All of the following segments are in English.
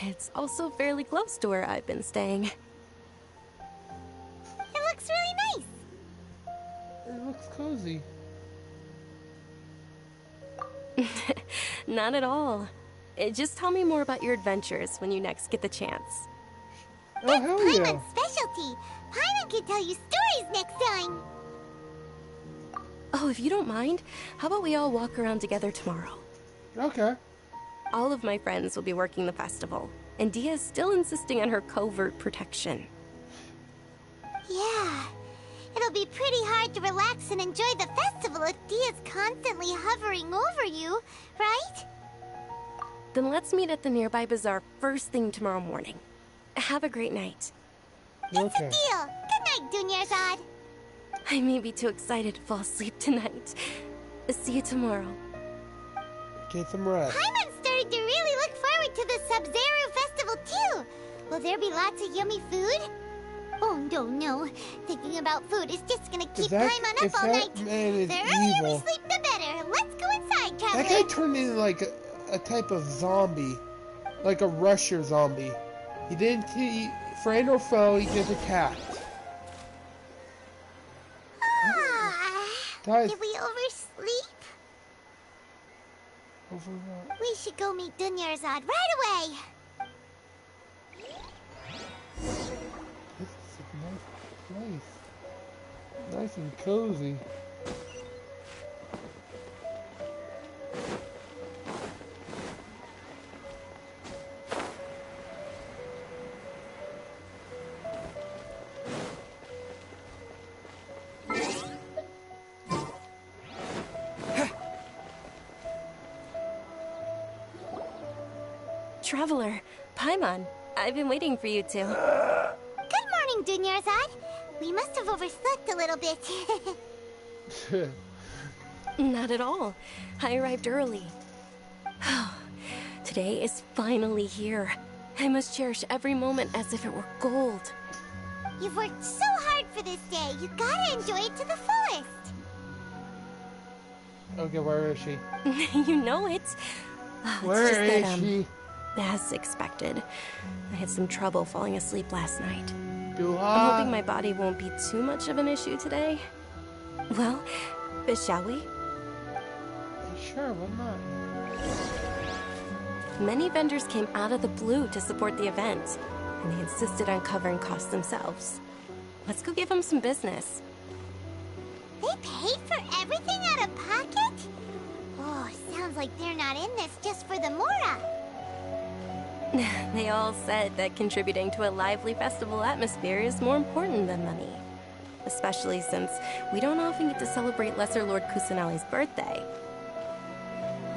It's also fairly close to where I've been staying. It looks really nice. It looks cozy. Not at all. Just tell me more about your adventures when you next get the chance. Oh, hell yeah. Paimon's specialty. Paimon can tell you stories next time. Oh, if you don't mind, how about we all walk around together tomorrow? Okay. All of my friends will be working the festival, and Dia's still insisting on her covert protection. Yeah. It'll be pretty hard to relax and enjoy the festival if Dia's constantly hovering over you, right? Then let's meet at the nearby bazaar first thing tomorrow morning. Have a great night. It's a deal. Good night, Dunyarzad. I may be too excited to fall asleep tonight. See you tomorrow. Get some rest. Paimon's starting to really look forward to the Sabzeruz Festival, too. Will there be lots of yummy food? Oh, no. Thinking about food is just gonna keep Paimon up all night. Man is The earlier evil. we sleep, the better. Let's go inside, traveler. That guy turned into like a type of zombie. Like a rusher zombie. He didn't friend or foe, he just attacked. Guys. Did we oversleep? We should go meet Dunyarzad right away. This is a nice place. Nice and cozy. Traveler, Paimon, I've been waiting for you two. Good morning, Dunyarzad. We must have overslept a little bit. Not at all. I arrived early. Today is finally here. I must cherish every moment as if it were gold. You've worked so hard for this day. You gotta enjoy it to the fullest. Okay, where is she? You know it. Where is she? As expected. I had some trouble falling asleep last night. I'm I'm hoping my body won't be too much of an issue today. Well, shall we? Sure, why not? Many vendors came out of the blue to support the event, and they insisted on covering costs themselves. Let's go give them some business. They paid for everything out of pocket? Oh, sounds like they're not in this just for the Mora. They all said that contributing to a lively festival atmosphere is more important than money. Especially since we don't often get to celebrate Lesser Lord Kusanali's birthday.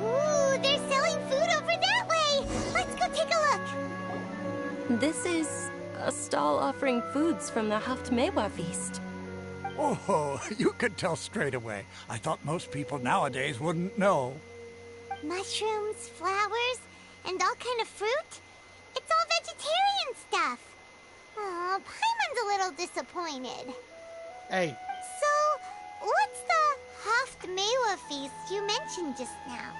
Ooh, they're selling food over that way! Let's go take a look! This is a stall offering foods from the Haftmewa feast. Oh, you could tell straight away. I thought most people nowadays wouldn't know. Mushrooms, flowers, and all kind of fruit? It's all vegetarian stuff. Oh, Paimon's a little disappointed. Hey. So, what's the Haftmewa feast you mentioned just now?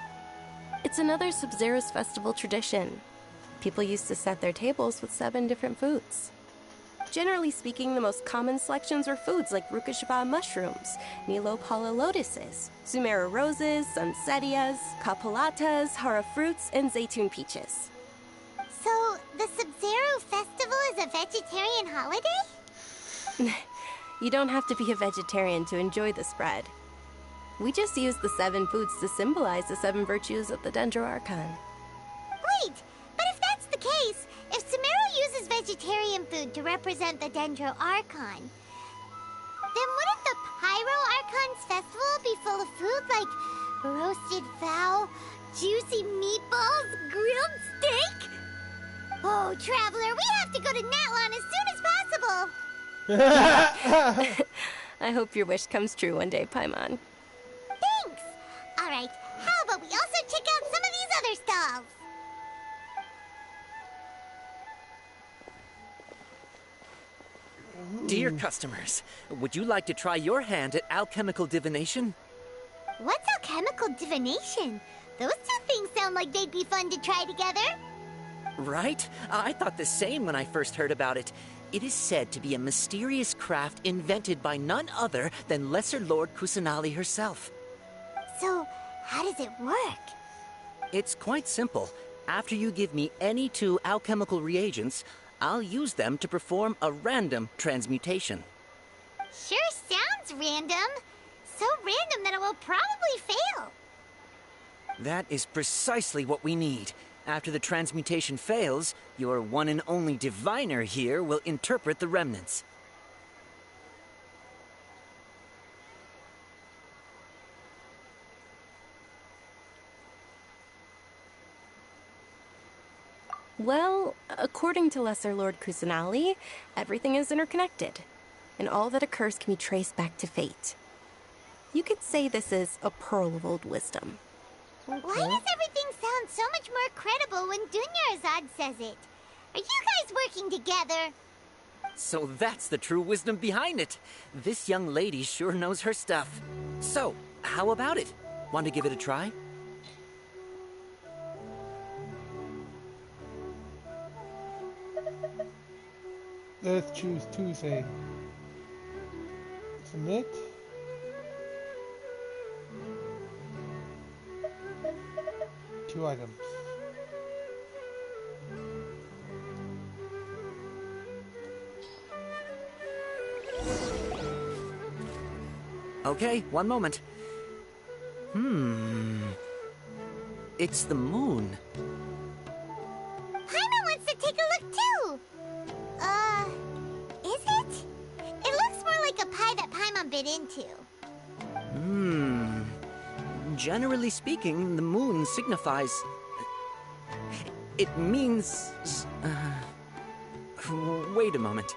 It's another Sabzeruz Festival tradition. People used to set their tables with 7 different foods. Generally speaking, the most common selections were foods like Rukashaba mushrooms, Nilopala lotuses, Sumera roses, Sunsetias, Kapalatas, Hara fruits, and Zaytun peaches. So, the Sabzeruz Festival is a vegetarian holiday? You don't have to be a vegetarian to enjoy the spread. We just use the 7 foods to symbolize the 7 virtues of the Dendro Archon. Wait, but if that's the case, if Sumeru uses vegetarian food to represent the Dendro Archon, then wouldn't the Pyro Archon's festival be full of food like roasted fowl, juicy meatballs, grilled steak? Oh, Traveler, we have to go to Natlan as soon as possible! I hope your wish comes true one day, Paimon. Thanks! Alright, how about we also check out some of these other stalls? Dear customers, would you like to try your hand at alchemical divination? What's alchemical divination? Those two things sound like they'd be fun to try together. Right? I thought the same when I first heard about it. It is said to be a mysterious craft invented by none other than Lesser Lord Kusanali herself. So, how does it work? It's quite simple. After you give me any 2 alchemical reagents, I'll use them to perform a random transmutation. Sure sounds random. So random that it will probably fail. That is precisely what we need. After the transmutation fails, your one and only diviner here will interpret the remnants. Well, according to Lesser Lord Kusanali, everything is interconnected, and all that occurs can be traced back to fate. You could say this is a pearl of old wisdom. Why does everything sound so much more credible when Dunyarzad says it? Are you guys working together? So that's the true wisdom behind it. This young lady sure knows her stuff. So, how about it? Want to give it a try? Let's choose 2 things. Submit. Two items. Okay, one moment. It's the moon. Paimon wants to take a look too. Is it? It looks more like a pie that Paimon bit into. Generally speaking, the moon signifies... It means... Wait a moment.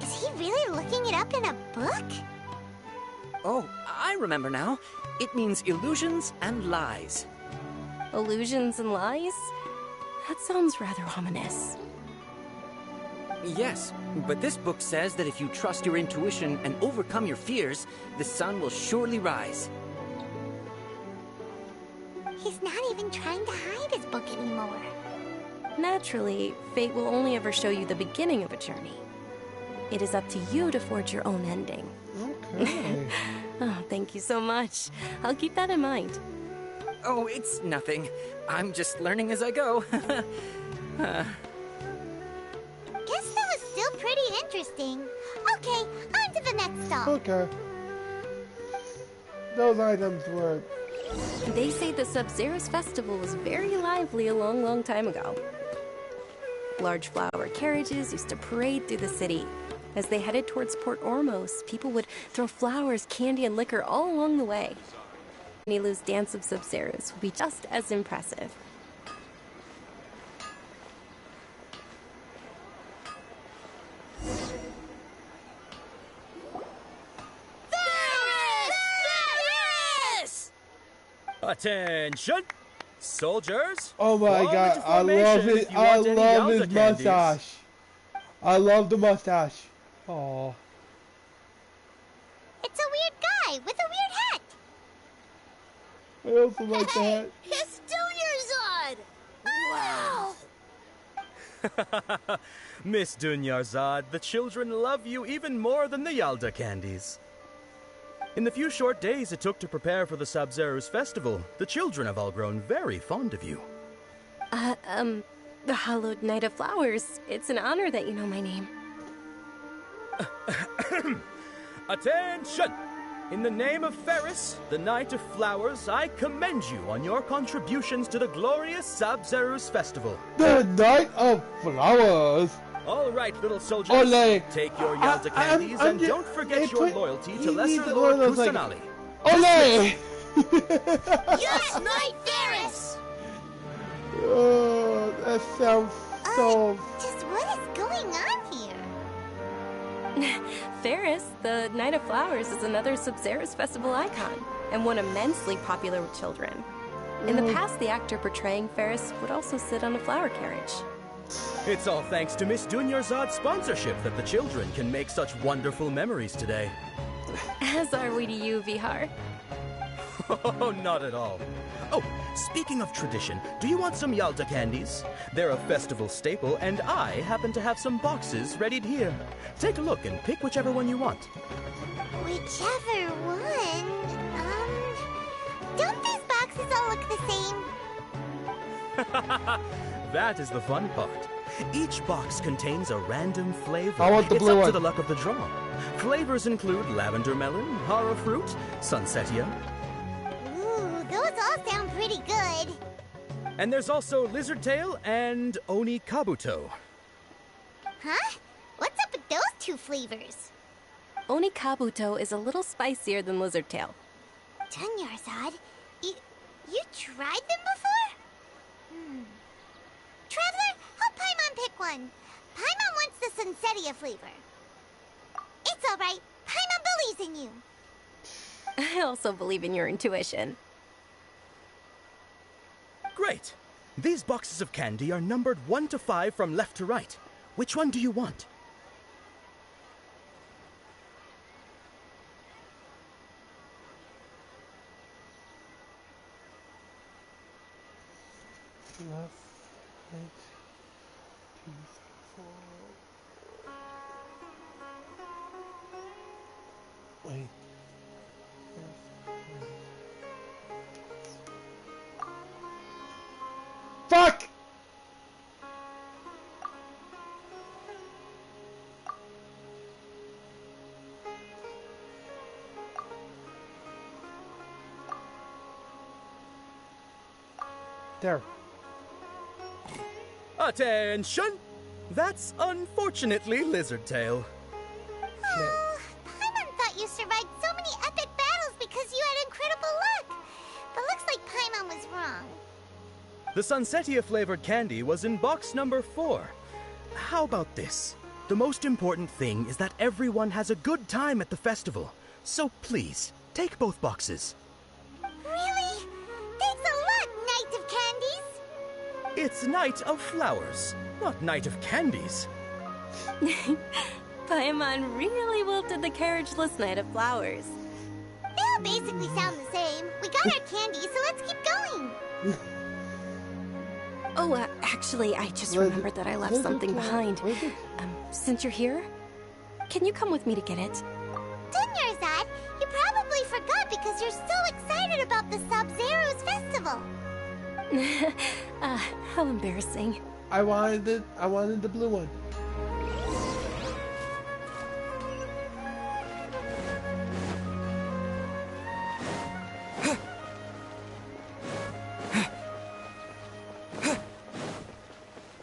Is he really looking it up in a book? Oh, I remember now. It means illusions and lies. Illusions and lies? That sounds rather ominous. Yes, but this book says that if you trust your intuition and overcome your fears, the sun will surely rise. He's not even trying to hide his book anymore. Naturally, fate will only ever show you the beginning of a journey. It is up to you to forge your own ending. Okay. Oh, thank you so much. I'll keep that in mind. Oh, it's nothing. I'm just learning as I go. Guess that was still pretty interesting. Okay, on to the next stall. Okay. Those items were... They say the Sabzeruz Festival was very lively a long, long time ago. Large flower carriages used to parade through the city. As they headed towards Port Ormos, people would throw flowers, candy, and liquor all along the way. Nilu's Dance of Sabzeruz would be just as impressive. Attention! Soldiers! Oh my fall god, into I love formation it. if you I want any love his Yalda candies. mustache. I love the mustache. Oh. It's a weird guy with a weird hat. I also like that. It's Dunyarzad! Wow! Miss Dunyarzad, the children love you even more than the Yalda candies. In the few short days it took to prepare for the Sabzeruz Festival, the children have all grown very fond of you. The Hallowed Knight of Flowers. It's an honor that you know my name. Attention! In the name of Ferris, the Knight of Flowers, I commend you on your contributions to the glorious Sabzeruz Festival. The Knight of Flowers. All right, little soldiers, Ole. take your Yalda candies and don't forget your loyalty to Lesser Lord Kusanali. Ole! Yes, Knight Ferris! Oh, that sounds so... Just what is going on here? Ferris, the Knight of Flowers, is another Sabzeruz Festival icon, and one immensely popular with children. In the past, the actor portraying Ferris would also sit on a flower carriage. It's all thanks to Miss Dunyarzad's sponsorship that the children can make such wonderful memories today. As are we to you, Vihar. Oh, not at all. Oh, Speaking of tradition, do you want some Yalda candies? They're a festival staple, and I happen to have some boxes readied here. Take a look and pick whichever one you want. Whichever one? Don't these boxes all look the same? That is the fun part. Each box contains a random flavor. I want the blue It's up one. to the luck of the draw. Flavors include lavender melon, hara fruit, sunsetia, Ooh, those all sound pretty good. and there's also lizard tail and oni kabuto. Huh? What's up with those two flavors? Oni kabuto is a little spicier than lizard tail. Dunyarzad, you tried them before? Traveler, help Paimon pick one. Paimon wants the Sunsetia flavor. It's all right. Paimon believes in you. I also believe in your intuition. Great! These boxes of candy are numbered 1 to 5 from left to right. Which one do you want? Left, right, 2, 3, 4. Wait. Fuck! There. Attention! That's unfortunately lizard tail. Oh, Paimon thought you survived so many epic battles because you had incredible luck. But looks like Paimon was wrong. The Sunsetia flavored candy was in box number 4. How about this? The most important thing is that everyone has a good time at the festival. So please, take both boxes. Really? Thanks a lot, Knight of Candies. It's Night of Flowers, not Night of Candies. Paimon really wilted the carriageless Knight of Flowers. They all basically sound the same. We got our candy, so let's keep going. Oh, actually, I just remembered that I left something behind. Since you're here, can you come with me to get it? Dunyarzad, you probably forgot because you're so excited about the Sabzeruz Festival. How embarrassing. I wanted the blue one.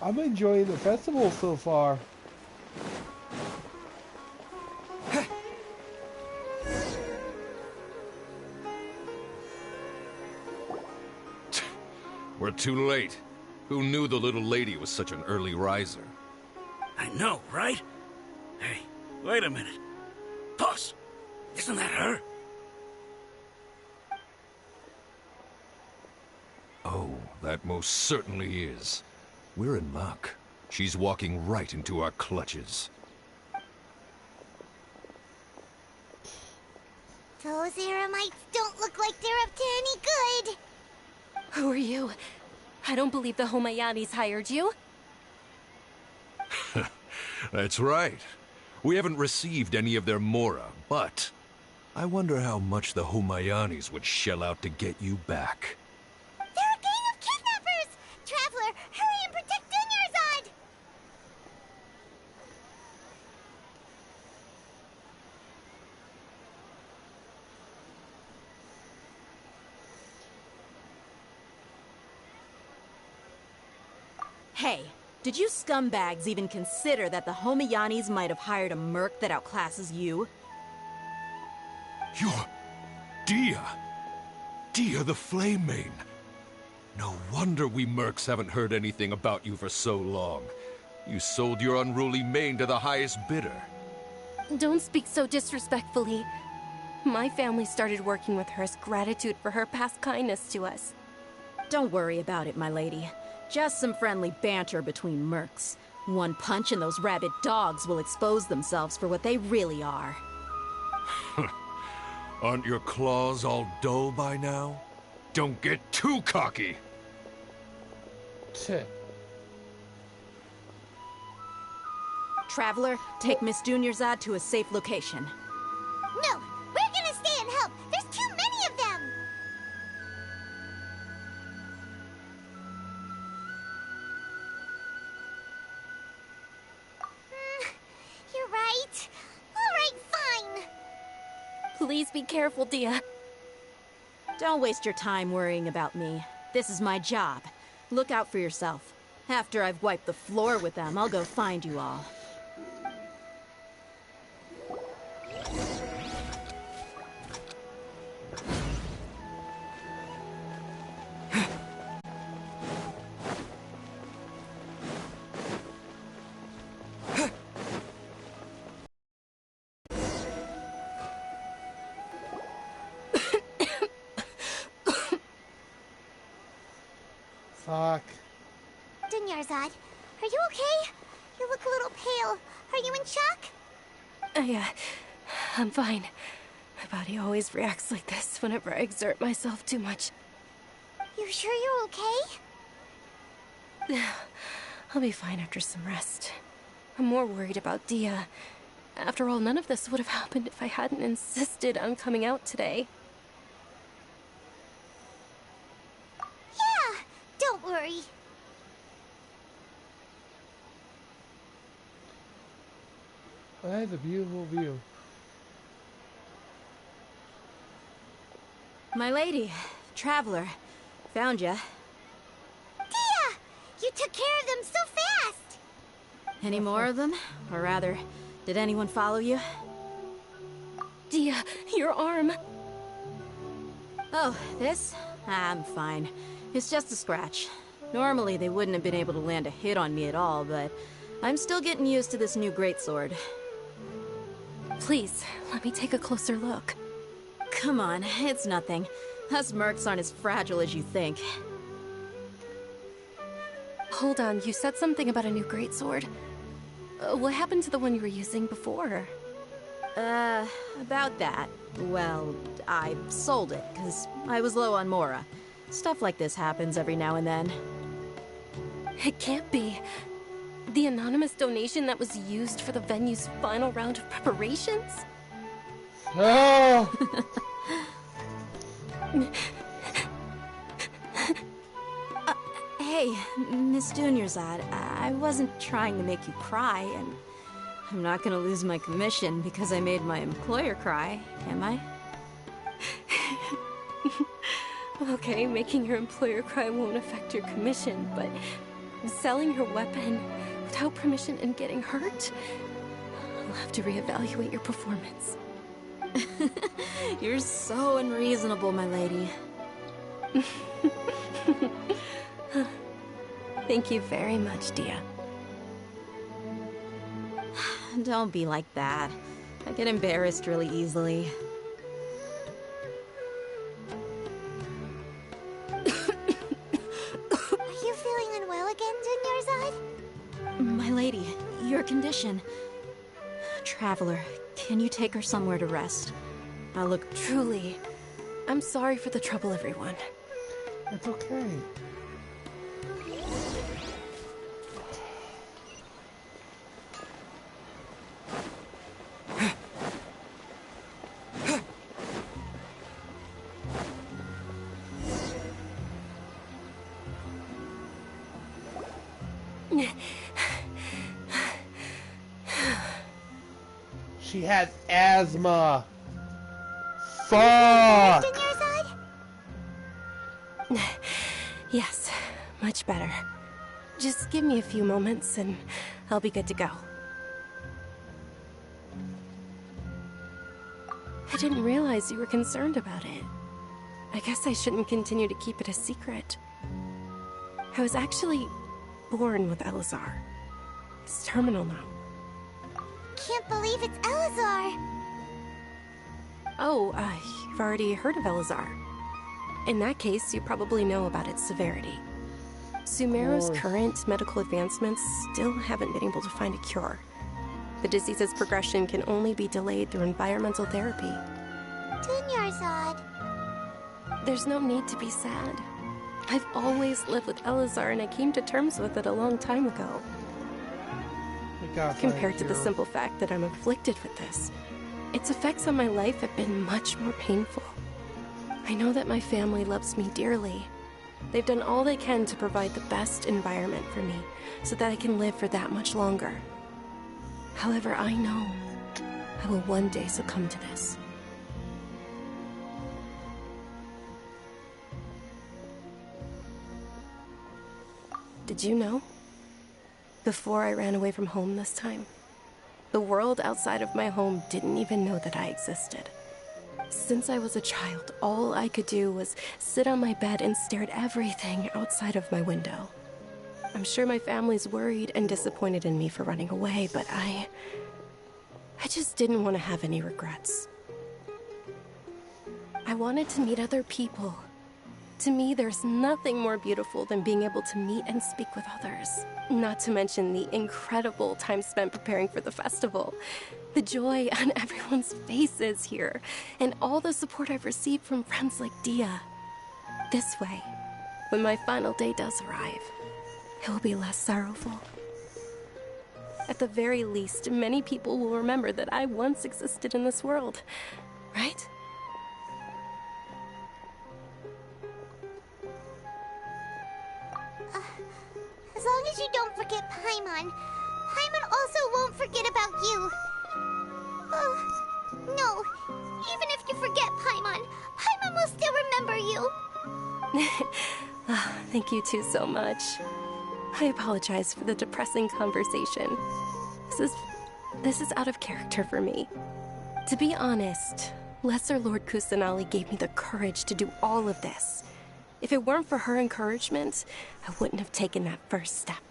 I'm enjoying the festival so far. We're too late. Who knew the little lady was such an early riser? I know, right? Hey, wait a minute. Boss, isn't that her? Oh, that most certainly is. We're in luck. She's walking right into our clutches. Those Eremites don't look like they're up to any good. Who are you? I don't believe the Homayanis hired you. That's right. We haven't received any of their mora, but I wonder how much the Homayanis would shell out to get you back. They're a gang of kidnappers! Traveler, hurry and protect Dunyarzad! Hey, did you scumbags even consider that the Homayanis might have hired a merc that outclasses you? You're... Dia! Dia the Flame Mane! No wonder we mercs haven't heard anything about you for so long. You sold your unruly mane to the highest bidder. Don't speak so disrespectfully. My family started working with her as gratitude for her past kindness to us. Don't worry about it, my lady. Just some friendly banter between mercs. One punch and those rabid dogs will expose themselves for what they really are. Aren't your claws all dull by now? Don't get too cocky. Tch. Traveler, take Miss Dunyarzad to a safe location. No, we're gonna stay and help. There's too many of them. You're right. All right, fine. Please be careful, Dia. Don't waste your time worrying about me. This is my job. Look out for yourself. After I've wiped the floor with them, I'll go find you all. Fuck. Dunyarzad, are you okay? You look a little pale. Are you in shock? I'm fine. My body always reacts like this whenever I exert myself too much. You sure you're okay? I'll be fine after some rest. I'm more worried about Dia. After all, none of this would have happened if I hadn't insisted on coming out today. Yeah, don't worry. That is a beautiful view. My lady, Traveler, found ya. Dia! You took care of them so fast! Any more of them? Or rather, did anyone follow you? Dia, your arm. Oh, this? I'm fine. It's just a scratch. Normally, they wouldn't have been able to land a hit on me at all, but I'm still getting used to this new greatsword. Please, let me take a closer look. Come on, it's nothing. Us mercs aren't as fragile as you think. Hold on, you said something about a new greatsword. What happened to the one you were using before? About that. Well, I sold it, because I was low on Mora. Stuff like this happens every now and then. It can't be. The anonymous donation that was used for the venue's final round of preparations? Oh! Hey, Miss Dunyarzad, I wasn't trying to make you cry, and I'm not gonna lose my commission because I made my employer cry, am I? Okay, making your employer cry won't affect your commission, but selling your weapon without permission and getting hurt? I'll have to reevaluate your performance. You're so unreasonable, my lady. Thank you very much, Dia. Don't be like that. I get embarrassed really easily. Are you feeling unwell again, Dunyarzad? My lady, your condition. Traveler, can you take her somewhere to rest? I'll look... Truly, I'm sorry for the trouble, everyone. It's okay. She has asthma. Fuck. Dunyarzad? Yes, much better. Just give me a few moments and I'll be good to go. I didn't realize you were concerned about it. I guess I shouldn't continue to keep it a secret. I was actually born with Elazar. It's terminal now. Can't believe it's Elazar. Oh, you've already heard of Elazar. In that case, you probably know about its severity. Sumeru's current medical advancements still haven't been able to find a cure. The disease's progression can only be delayed through environmental therapy. Dunyarzad. There's no need to be sad. I've always lived with Elazar, and I came to terms with it a long time ago. Compared to the simple fact that I'm afflicted with this, its effects on my life have been much more painful. I know that my family loves me dearly. They've done all they can to provide the best environment for me, so that I can live for that much longer. However, I know I will one day succumb to this. Did you know? Before I ran away from home this time, the world outside of my home didn't even know that I existed. Since I was a child, all I could do was sit on my bed and stare at everything outside of my window. I'm sure my family's worried and disappointed in me for running away, but I just didn't want to have any regrets. I wanted to meet other people. To me, there's nothing more beautiful than being able to meet and speak with others. Not to mention the incredible time spent preparing for the festival. The joy on everyone's faces here, and all the support I've received from friends like Dia. This way, when my final day does arrive, it will be less sorrowful. At the very least, many people will remember that I once existed in this world, right? As long as you don't forget Paimon, Paimon also won't forget about you. No, even if you forget Paimon, Paimon will still remember you. Thank you two so much. I apologize for the depressing conversation. This is out of character for me. To be honest, Lesser Lord Kusanali gave me the courage to do all of this. If it weren't for her encouragement, I wouldn't have taken that first step.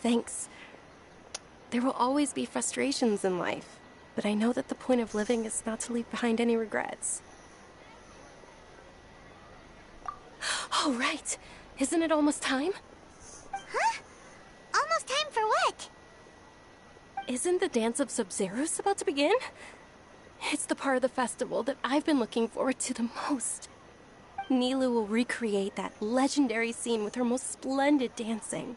Thanks. There will always be frustrations in life, but I know that the point of living is not to leave behind any regrets. Oh, right. Isn't it almost time? Huh? Almost time for what? Isn't the Dance of Sabzeruz about to begin? It's the part of the festival that I've been looking forward to the most. Nilou will recreate that legendary scene with her most splendid dancing.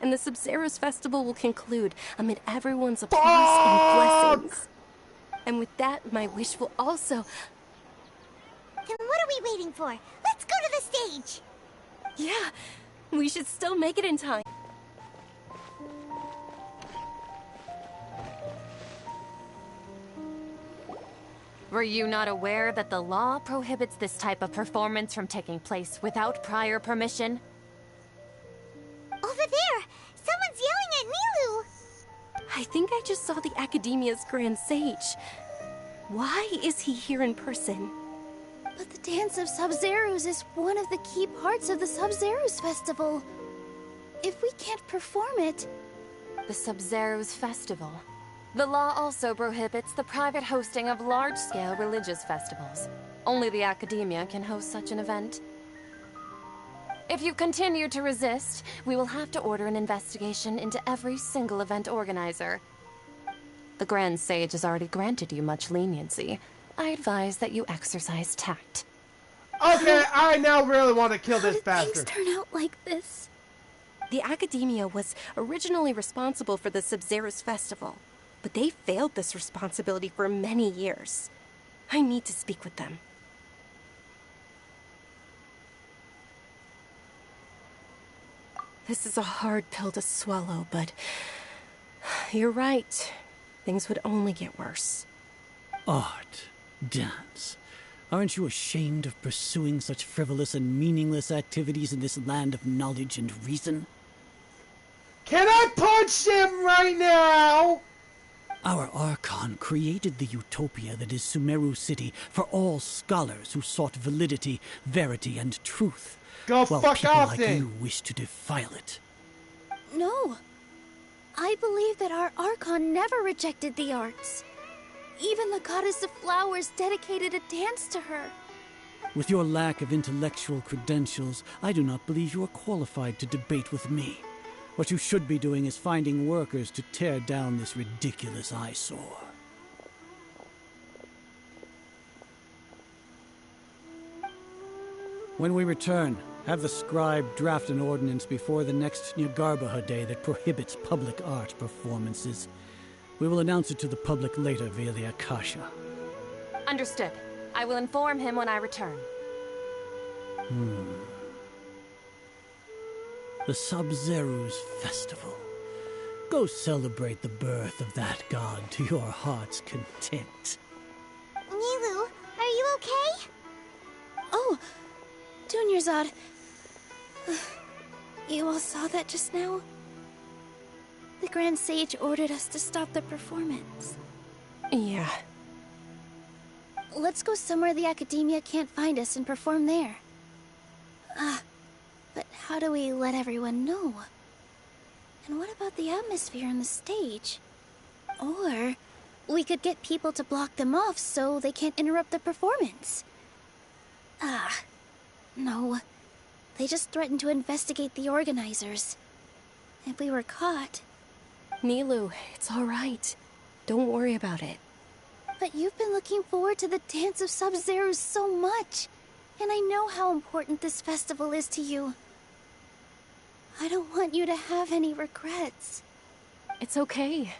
And the Sabzeruz Festival will conclude amid everyone's applause and blessings. And with that, my wish will also... Then what are we waiting for? Let's go to the stage! Yeah, we should still make it in time. Were you not aware that the law prohibits this type of performance from taking place without prior permission? Over there! Someone's yelling at Nilou! I think I just saw the Academia's Grand Sage. Why is he here in person? But the Dance of Sabzeruz is one of the key parts of the Sabzeruz Festival. If we can't perform it... The Sabzeruz Festival. The law also prohibits the private hosting of large-scale religious festivals. Only the Academia can host such an event. If you continue to resist, we will have to order an investigation into every single event organizer. The Grand Sage has already granted you much leniency. I advise that you exercise tact. Okay, I now really want to kill this How did bastard. things turn out like this? The Academia was originally responsible for the Sabzeruz Festival, but they failed this responsibility for many years. I need to speak with them. This is a hard pill to swallow, but you're right. Things would only get worse. Art. Dance. Aren't you ashamed of pursuing such frivolous and meaningless activities in this land of knowledge and reason? Can I punch him right now? Our Archon created the utopia that is Sumeru City for all scholars who sought validity, verity, and truth. Go while fuck people off like then. you wish to defile it. No. I believe that our Archon never rejected the arts. Even the goddess of flowers dedicated a dance to her. With your lack of intellectual credentials, I do not believe you are qualified to debate with me. What you should be doing is finding workers to tear down this ridiculous eyesore. When we return, have the scribe draft an ordinance before the next Nyargarbaha Day that prohibits public art performances. We will announce it to the public later via the Akasha. Understood. I will inform him when I return. The Sabzeruz Festival. Go celebrate the birth of that god to your heart's content. Nilou, are you okay? Oh, Dunyarzad. You all saw that just now? The Grand Sage ordered us to stop the performance. Yeah. Let's go somewhere the Academia can't find us and perform there. But how do we let everyone know? And what about the atmosphere on the stage? Or we could get people to block them off so they can't interrupt the performance. No. They just threatened to investigate the organizers. If we were caught... Nilou, it's all right. Don't worry about it. But you've been looking forward to the Dance of Sabzeruz so much. And I know how important this festival is to you. I don't want you to have any regrets. It's okay.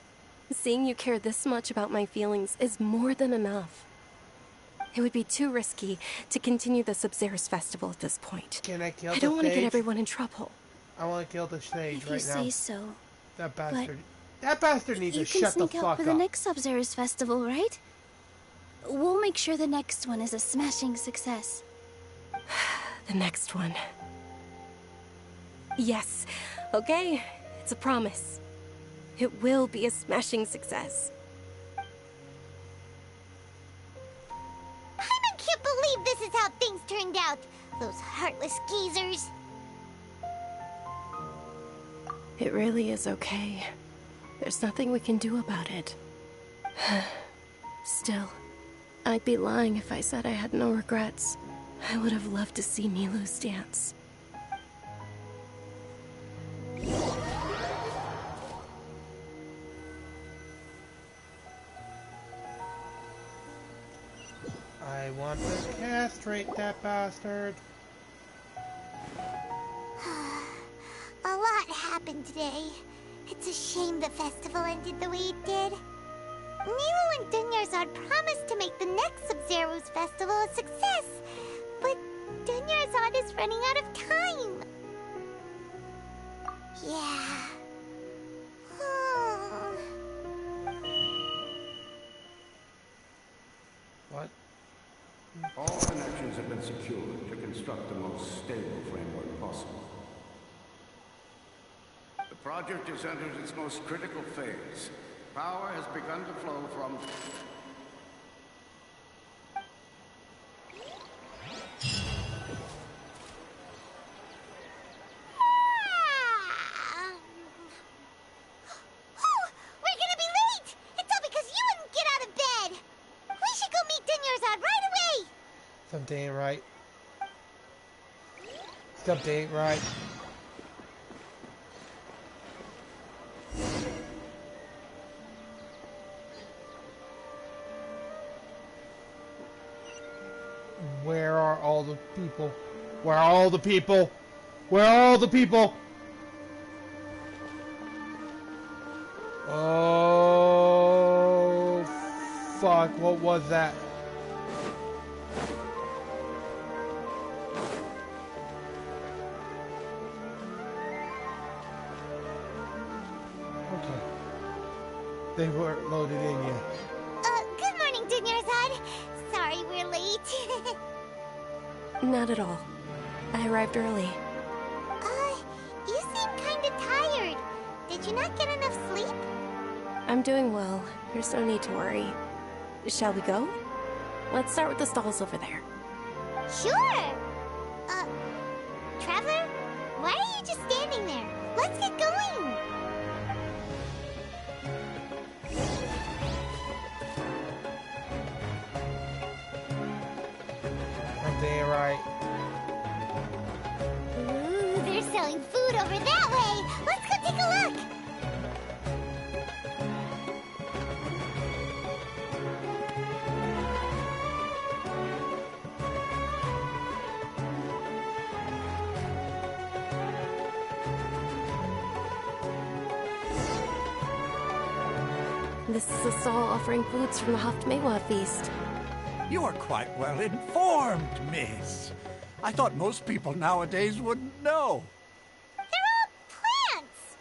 Seeing you care this much about my feelings is more than enough. It would be too risky to continue the Sabzeruz Festival at this point. Can I kill the I don't want to stage? get everyone in trouble. I want to kill the stage If right you now. say so. That bastard. That bastard needs to You can shut the sneak out fuck for the up. next Sabzeruz Festival, right? We'll make sure the next one is a smashing success. The next one. Yes. Okay. It's a promise. It will be a smashing success. I can't believe this is how things turned out. Those heartless geezers. It really is okay. There's nothing we can do about it. Still, I'd be lying if I said I had no regrets. I would have loved to see Nilou's dance. I want to castrate that bastard. A lot happened today. It's a shame the festival ended the way it did. Nilou and Dunyarzad promised to make the next Sabzeruz Festival a success, but Dunyarzad is running out of time. Yeah. What? All connections have been secured to construct the most stable framework possible. The project has entered its most critical phase. Power has begun to flow from... We're gonna be late! It's all because you wouldn't get out of bed! We should go meet Dunyarzad right away! Something ain't right. Something ain't right. Where are all the people? Where are all the people? Where are all the people? Oh, fuck, what was that? Okay. They weren't loaded in yet. Good morning, Dunyarzad. Sorry we're late. Not at all. I arrived early. You seem kinda tired. Did you not get enough sleep? I'm doing well. There's no need to worry. Shall we go? Let's start with the stalls over there. Sure! Traveler? Why are you just standing there? Let's get going! Something ain't right. Ooh, they're selling food over that way! Let's go take a look! This is a stall offering foods from the Haftmewa feast. You are quite well informed, miss. I thought most people nowadays wouldn't know. They're all plants!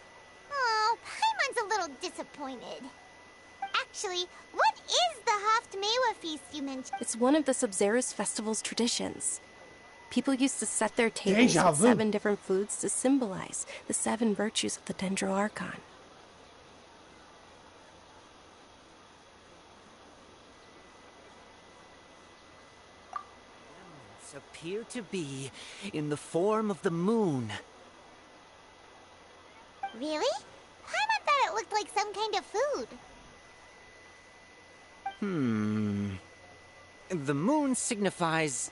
Oh, Paimon's a little disappointed. Actually, what is the Haftmewa feast you mentioned? It's one of the Sabzeruz Festival's traditions. People used to set their tables with 7 different foods to symbolize the 7 virtues of the Dendroarchon. Appear to be in the form of the moon. Really? Paimon thought it looked like some kind of food. The moon signifies...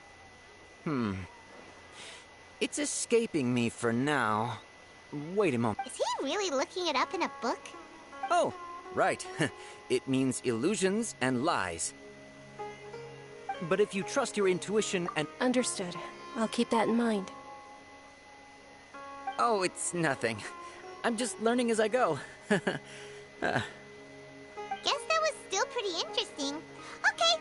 It's escaping me for now. Wait a moment. Is he really looking it up in a book? Oh, right. It means illusions and lies. But if you trust your intuition and... Understood. I'll keep that in mind. Oh, it's nothing. I'm just learning as I go. Guess that was still pretty interesting. Okay,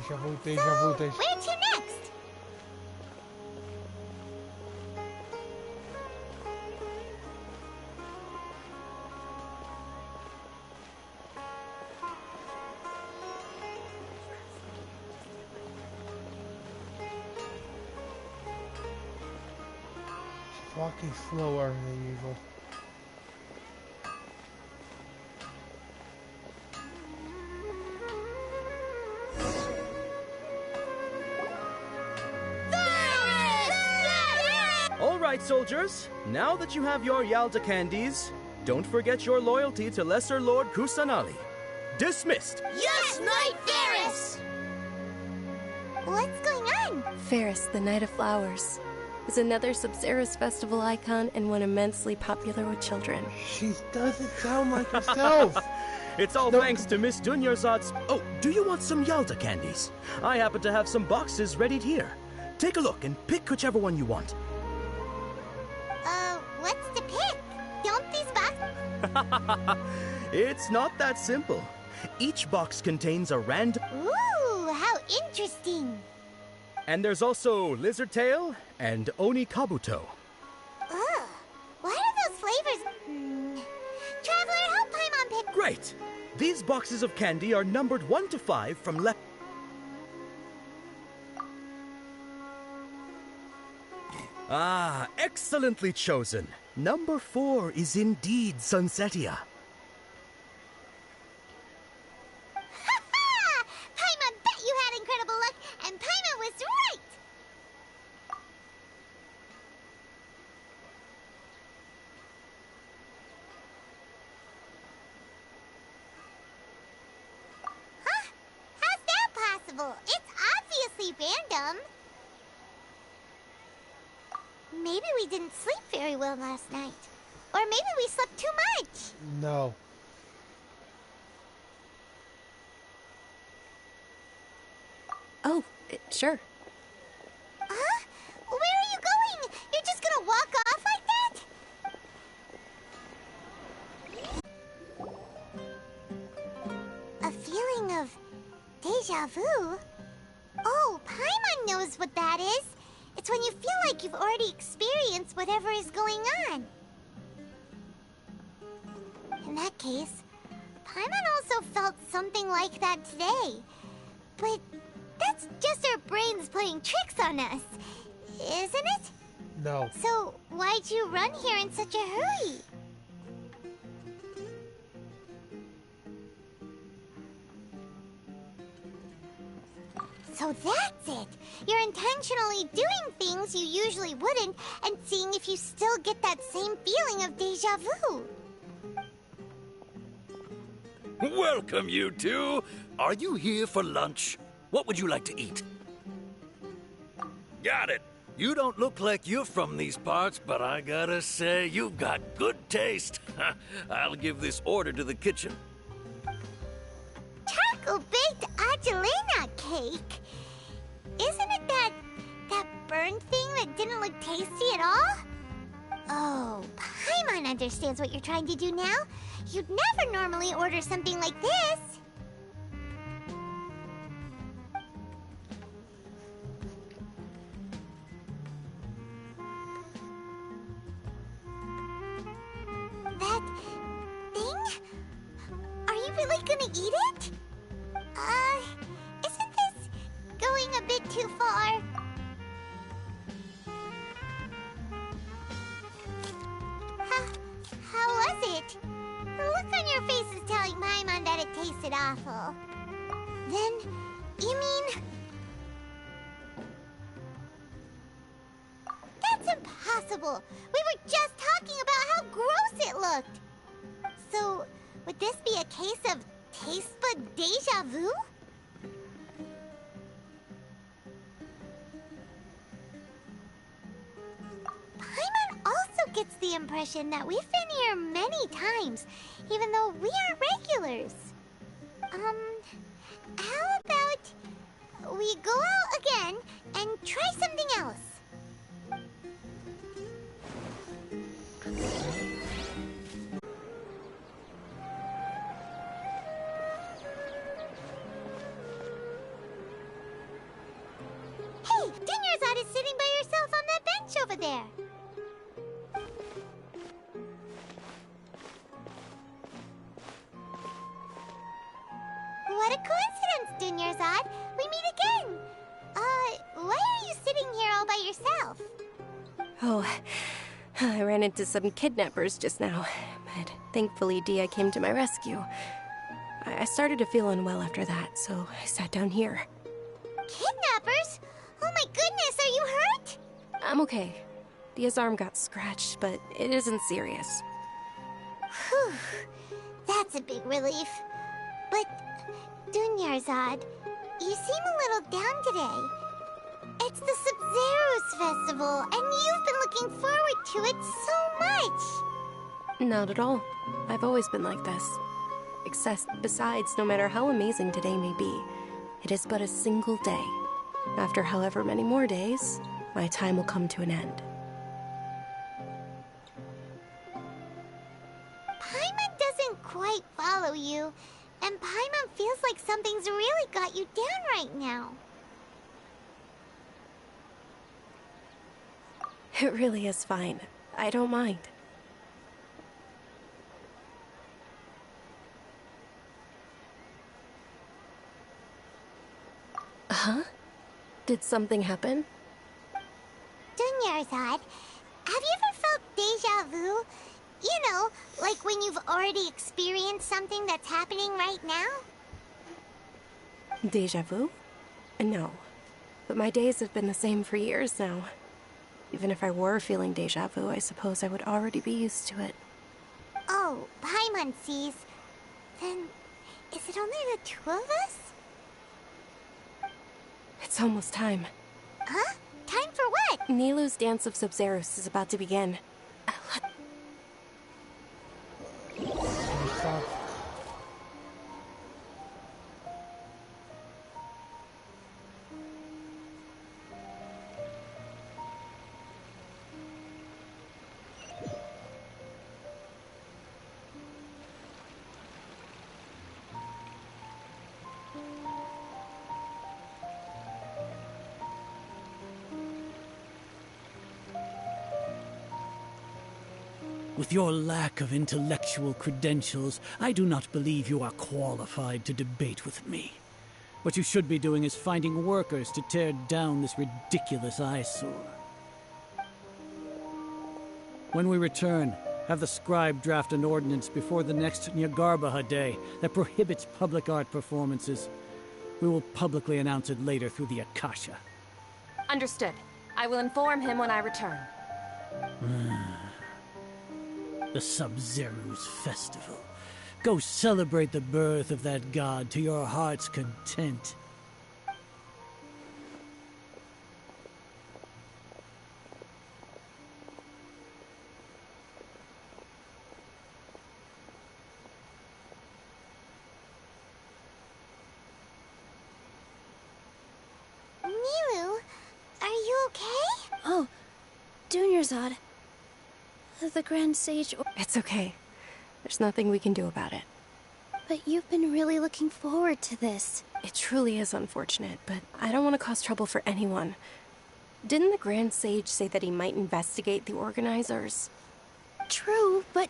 where to next? Walking slower than usual. All right, soldiers. Now that you have your Yalda candies, don't forget your loyalty to Lesser Lord Kusanali. Dismissed. Yes, Knight Ferris! What's going on? Ferris, the Knight of Flowers, is another Sabzeruz Festival icon and one immensely popular with children. She doesn't sound like herself. It's all thanks to Miss Dunyarzad's... Oh, do you want some Yalda candies? I happen to have some boxes ready here. Take a look and pick whichever one you want. What's to pick? Don't these boxes... It's not that simple. Each box contains a random... Ooh, how interesting. And there's also Lizard Tail and Oni Kabuto. Ugh, what are those flavors? Traveler, help Paimon pick... Great! These boxes of candy are numbered 1 to 5 from left... Ah, excellently chosen. Number 4 is indeed Sunsetia. Ha-ha! Paimon bet you had incredible luck, and Paimon was right! Huh? How's that possible? It's obviously random. Maybe we didn't sleep very well last night. Or maybe we slept too much. No. Oh, sure. Huh? Where are you going? You're just gonna walk off like that? A feeling of deja vu? Oh, Paimon knows what that is. It's when you feel like you've already experienced whatever is going on. In that case, Paimon also felt something like that today. But that's just our brains playing tricks on us, isn't it? No. So, why'd you run here in such a hurry? So that's it! You're intentionally doing things you usually wouldn't and seeing if you still get that same feeling of deja vu. Welcome, you two. Are you here for lunch? What would you like to eat? Got it. You don't look like you're from these parts, but I gotta say, you've got good taste. I'll give this order to the kitchen. Charcoal-baked Angelina cake? Isn't it that burned thing that didn't look tasty at all? Oh, Paimon understands what you're trying to do now. You'd never normally order something like this. That thing? Are you really gonna eat it? Isn't this going a bit too far? How was it? The look on your face is telling Paimon that it tasted awful. Then, you mean... That's impossible! We were just talking about how gross it looked! So, would this be a case of taste bud deja vu? Paimon also gets the impression that we've been here many times, even though we aren't regulars. How about we go out again and try something else? Hey, Dunyarzad is sitting by herself on that bench over there. What a coincidence, Dunyarzad. We meet again. Why are you sitting here all by yourself? Oh, I ran into some kidnappers just now, but thankfully Dia came to my rescue. I started to feel unwell after that, so I sat down here. Kidnappers? Oh my goodness, are you hurt? I'm okay. Dia's arm got scratched, but it isn't serious. Whew, that's a big relief. But, Dunyarzad, you seem a little down today. It's the Sabzeruz Festival, and you've been looking forward to it so much. Not at all. I've always been like this. Besides, no matter how amazing today may be, it is but a single day. After however many more days, my time will come to an end. Paimon doesn't quite follow you, and Paimon feels like something's really got you down right now. It really is fine. I don't mind. Huh? Did something happen? Dunyarzad, have you ever felt deja vu? You know, like when you've already experienced something that's happening right now? Deja vu? No. But my days have been the same for years now. Even if I were feeling deja vu, I suppose I would already be used to it. Oh, Paimon sees. Then, is it only the two of us? It's almost time. Huh? Time for what? Nilou's Dance of Sabzeruz is about to begin. With your lack of intellectual credentials, I do not believe you are qualified to debate with me. What you should be doing is finding workers to tear down this ridiculous eyesore. When we return, have the scribe draft an ordinance before the next Dunyarzad day that prohibits public art performances. We will publicly announce it later through the Akasha. Understood. I will inform him when I return. The Sabzeruz Festival. Go celebrate the birth of that god to your heart's content. Nilou, are you okay? Oh, Dunyarzad. The Grand Sage... It's okay. There's nothing we can do about it. But you've been really looking forward to this. It truly is unfortunate, but I don't want to cause trouble for anyone. Didn't the Grand Sage say that he might investigate the organizers? True, but...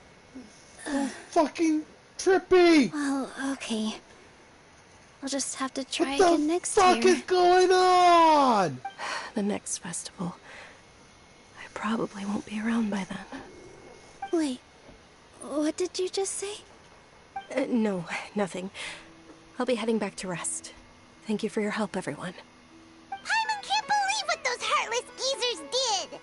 Fucking trippy! Well, okay. I'll just have to try again next year. What the fuck is going on? The next festival. I probably won't be around by then. Wait, what did you just say? No, nothing. I'll be heading back to rest. Thank you for your help, everyone. Paimon can't believe what those heartless geezers did!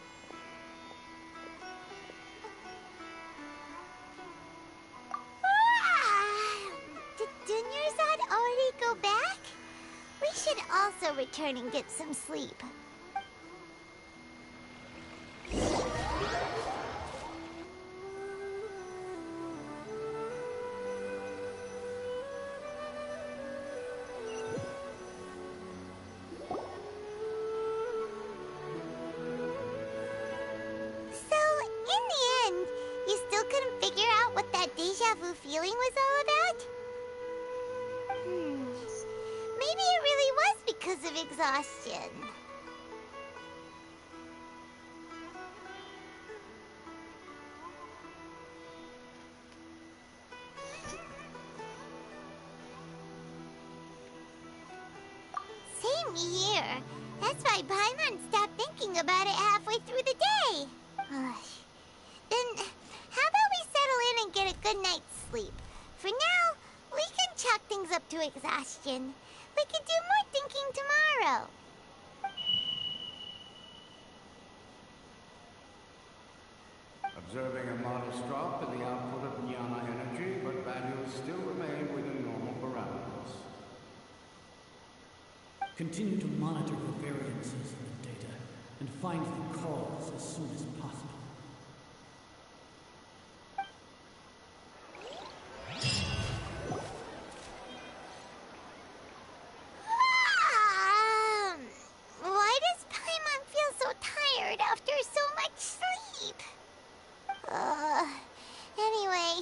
Did Dunyarzad already go back? We should also return and get some sleep. Feeling was all about? Maybe it really was because of exhaustion. Same here. That's why Paimon stopped thinking about it halfway through the day. Then, how about we settle in and get a good night's sleep? For now, we can chalk things up to exhaustion. We can do more thinking tomorrow. Observing a modest drop in the output of jnana energy, but values still remain within normal parameters. Continue to monitor the variances in the data and find the cause as soon as possible. Why does Paimon feel so tired after so much sleep? Anyway,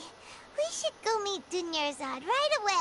we should go meet Dunyarzad right away.